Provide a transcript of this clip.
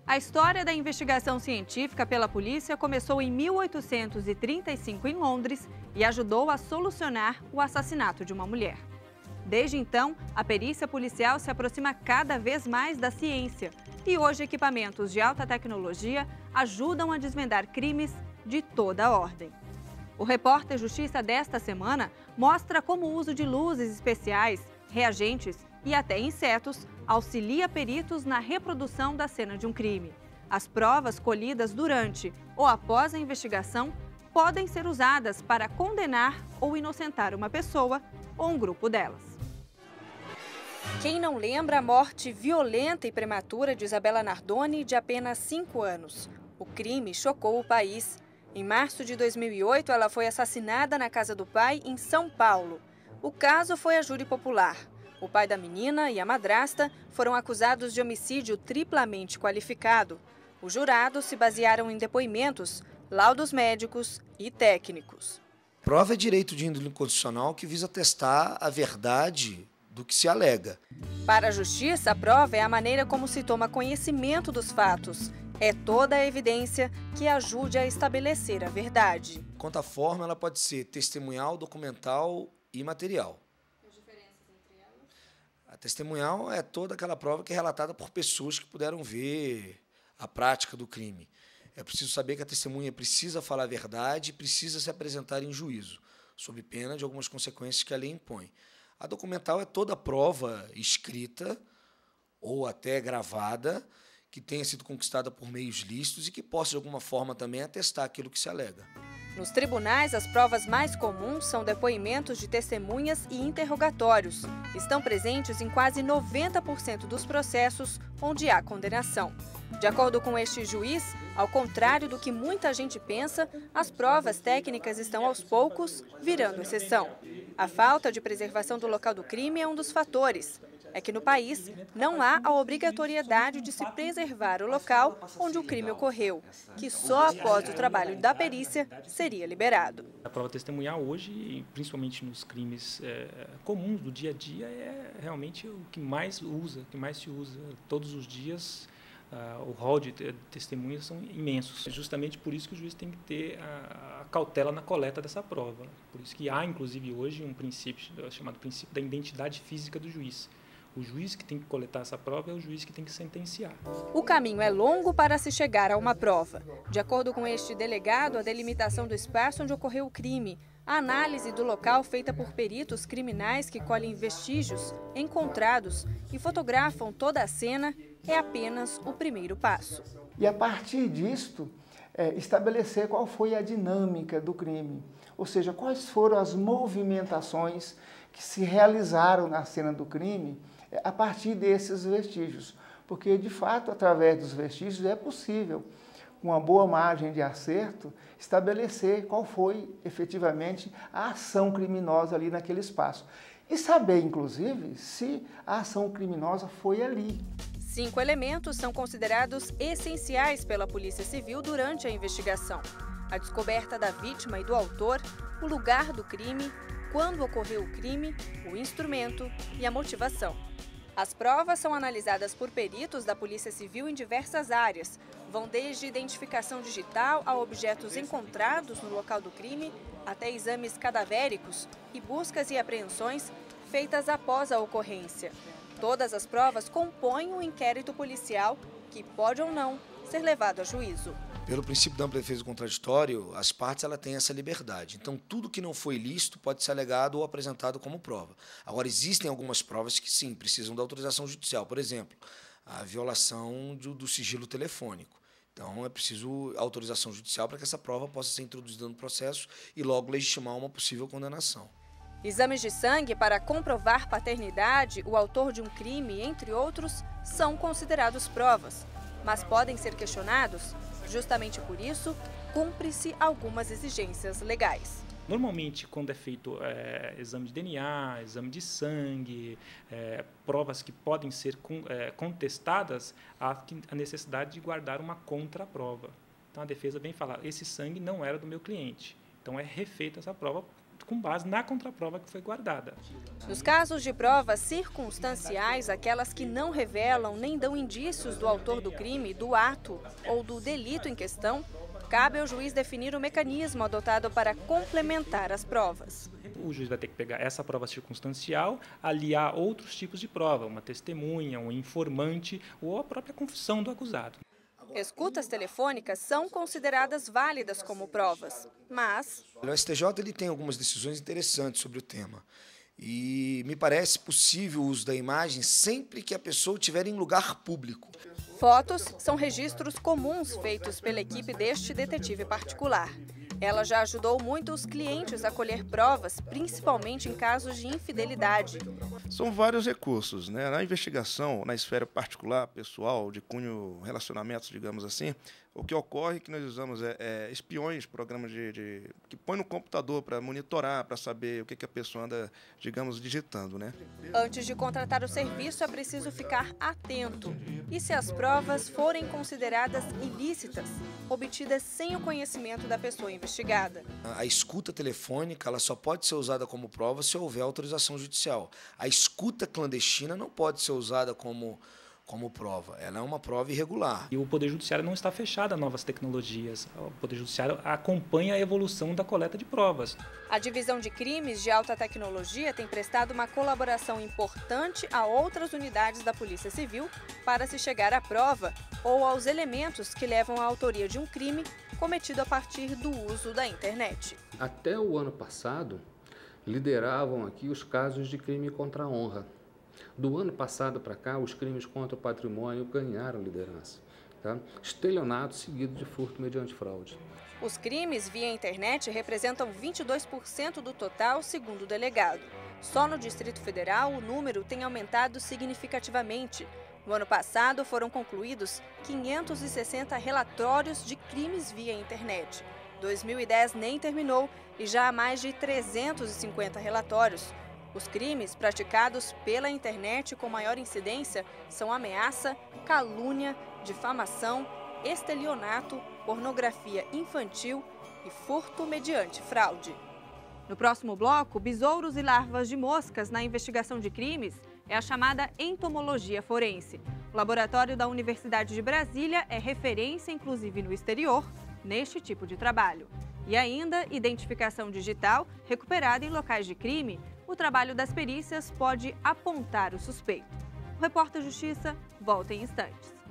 A história da investigação científica pela polícia começou em 1835 em Londres e ajudou a solucionar o assassinato de uma mulher. Desde então, a perícia policial se aproxima cada vez mais da ciência e hoje equipamentos de alta tecnologia ajudam a desvendar crimes de toda a ordem. O Repórter Justiça desta semana mostra como o uso de luzes especiais, reagentes e até insetos auxilia peritos na reprodução da cena de um crime. As provas colhidas durante ou após a investigação podem ser usadas para condenar ou inocentar uma pessoa ou um grupo delas. Quem não lembra a morte violenta e prematura de Isabela Nardoni, de apenas 5 anos? O crime chocou o país. Em março de 2008, ela foi assassinada na casa do pai, em São Paulo. O caso foi a júri popular. O pai da menina e a madrasta foram acusados de homicídio triplamente qualificado. Os jurados se basearam em depoimentos, laudos médicos e técnicos. Prova é direito de índole constitucional que visa testar a verdade do que se alega. Para a Justiça, a prova é a maneira como se toma conhecimento dos fatos. É toda a evidência que ajude a estabelecer a verdade. Quanto à forma, ela pode ser testemunhal, documental e material. As diferenças entre elas? A testemunhal é toda aquela prova que é relatada por pessoas que puderam ver a prática do crime. É preciso saber que a testemunha precisa falar a verdade e precisa se apresentar em juízo, sob pena de algumas consequências que a lei impõe. A documental é toda prova escrita ou até gravada que tenha sido conquistada por meios lícitos e que possa, de alguma forma, também atestar aquilo que se alega. Nos tribunais, as provas mais comuns são depoimentos de testemunhas e interrogatórios. Estão presentes em quase 90% dos processos onde há condenação. De acordo com este juiz, ao contrário do que muita gente pensa, as provas técnicas estão aos poucos virando exceção. A falta de preservação do local do crime é um dos fatores. É que no país não há a obrigatoriedade de se preservar o local onde o crime ocorreu, que só após o trabalho da perícia seria liberado. A prova testemunhal hoje, principalmente nos crimes comuns do dia a dia, é realmente o que mais se usa todos os dias. O rol de testemunhas são imensos. É justamente por isso que o juiz tem que ter a cautela na coleta dessa prova. Por isso que há, inclusive, hoje um princípio chamado princípio da identidade física do juiz. O juiz que tem que coletar essa prova é o juiz que tem que sentenciar. O caminho é longo para se chegar a uma prova. De acordo com este delegado, a delimitação do espaço onde ocorreu o crime, a análise do local feita por peritos criminais que colhem vestígios encontrados e fotografam toda a cena é apenas o primeiro passo. E a partir disto, estabelecer qual foi a dinâmica do crime, ou seja, quais foram as movimentações que se realizaram na cena do crime a partir desses vestígios. Porque, de fato, através dos vestígios é possível, com uma boa margem de acerto, estabelecer qual foi efetivamente a ação criminosa ali naquele espaço. E saber, inclusive, se a ação criminosa foi ali. 5 elementos são considerados essenciais pela Polícia Civil durante a investigação: a descoberta da vítima e do autor, o lugar do crime, quando ocorreu o crime, o instrumento e a motivação. As provas são analisadas por peritos da Polícia Civil em diversas áreas. Vão desde identificação digital a objetos encontrados no local do crime, até exames cadavéricos e buscas e apreensões feitas após a ocorrência. Todas as provas compõem um inquérito policial que pode ou não ser levado a juízo. Pelo princípio da ampla defesa do contraditório, as partes têm essa liberdade. Então, tudo que não foi lícito pode ser alegado ou apresentado como prova. Agora, existem algumas provas que, sim, precisam da autorização judicial. Por exemplo, a violação do sigilo telefônico. Então, é preciso autorização judicial para que essa prova possa ser introduzida no processo e logo legitimar uma possível condenação. Exames de sangue para comprovar paternidade, o autor de um crime, entre outros, são considerados provas, mas podem ser questionados. Justamente por isso, cumpre-se algumas exigências legais. Normalmente, quando é feito exame de DNA, exame de sangue, provas que podem ser contestadas, há a necessidade de guardar uma contraprova. Então, a defesa vem falar, esse sangue não era do meu cliente. Então, é refeita essa prova com base na contraprova que foi guardada. Nos casos de provas circunstanciais, aquelas que não revelam nem dão indícios do autor do crime, do ato ou do delito em questão, cabe ao juiz definir o mecanismo adotado para complementar as provas. O juiz vai ter que pegar essa prova circunstancial, aliar outros tipos de prova, uma testemunha, um informante ou a própria confissão do acusado. Escutas telefônicas são consideradas válidas como provas, mas O STJ ele tem algumas decisões interessantes sobre o tema. E me parece possível o uso da imagem sempre que a pessoa estiver em lugar público. fotos são registros comuns feitos pela equipe deste detetive particular. Ela já ajudou muitos clientes a colher provas, principalmente em casos de infidelidade. São vários recursos, né? Na investigação, na esfera particular, pessoal, de cunho relacionamentos, digamos assim, o que ocorre é que nós usamos espiões, programas que põe no computador para monitorar, para saber o que a pessoa anda, digamos, digitando, né? Antes de contratar o serviço, é preciso ficar atento. E se as provas forem consideradas ilícitas, obtidas sem o conhecimento da pessoa investigada? A escuta telefônica ela só pode ser usada como prova se houver autorização judicial. A escuta clandestina não pode ser usada como prova. Ela é uma prova irregular. E o Poder Judiciário não está fechado a novas tecnologias. O Poder Judiciário acompanha a evolução da coleta de provas. A Divisão de Crimes de Alta Tecnologia tem prestado uma colaboração importante a outras unidades da Polícia Civil para se chegar à prova ou aos elementos que levam à autoria de um crime cometido a partir do uso da internet. Até o ano passado, lideravam aqui os casos de crime contra a honra. Do ano passado para cá, os crimes contra o patrimônio ganharam liderança. Tá? Estelionato seguido de furto mediante fraude. Os crimes via internet representam 22% do total, segundo o delegado. Só no Distrito Federal, o número tem aumentado significativamente. No ano passado, foram concluídos 560 relatórios de crimes via internet. 2010 nem terminou e já há mais de 350 relatórios. Os crimes praticados pela internet com maior incidência são ameaça, calúnia, difamação, estelionato, pornografia infantil e furto mediante fraude. No próximo bloco, besouros e larvas de moscas na investigação de crimes é a chamada entomologia forense. O laboratório da Universidade de Brasília é referência, inclusive no exterior, neste tipo de trabalho. E ainda, identificação digital recuperada em locais de crime. O trabalho das perícias pode apontar o suspeito. O Repórter Justiça volta em instantes.